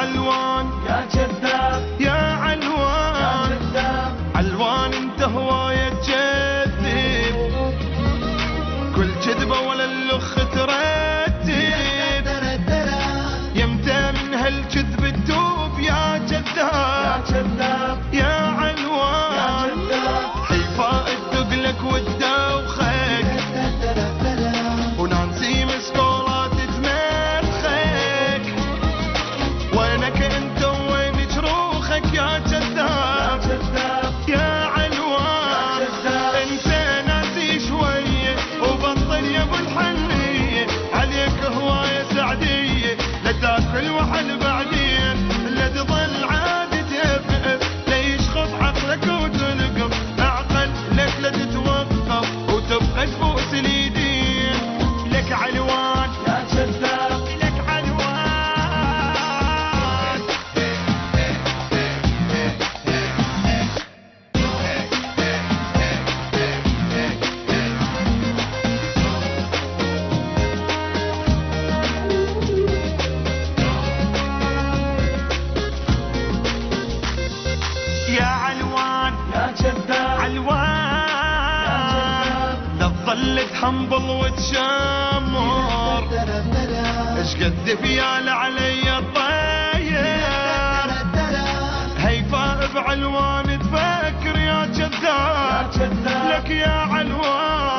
علوان يا كذاب يا علوان يا كذاب علوان انت هواية تكذب كل كذبة ولا اللخ ترتب يمتى من هالكذب تدوب يا كذاب يا علوان حيفاء تدق وتدوخك ونانسي مسكولات تمرخك وينك انت وين جروخك يا كذاب يا علوان انت ناسي شوية وبطل يا ابو الحنية عليك هواية سعدية لا تاكل وحل بعدين لا تظل عاد تفقف لا يشخص عقلك وتلقف اعقل لك لا تتوقف وتبقى تبوس اليدين لك علوان يا كذاب لك علوان يا علوان يا كذاب علوان لا تظل تحنبل وتشمر اش قد فيال علي الطير هيفاء بعلوان تفكر يا كذاب لك يا علوان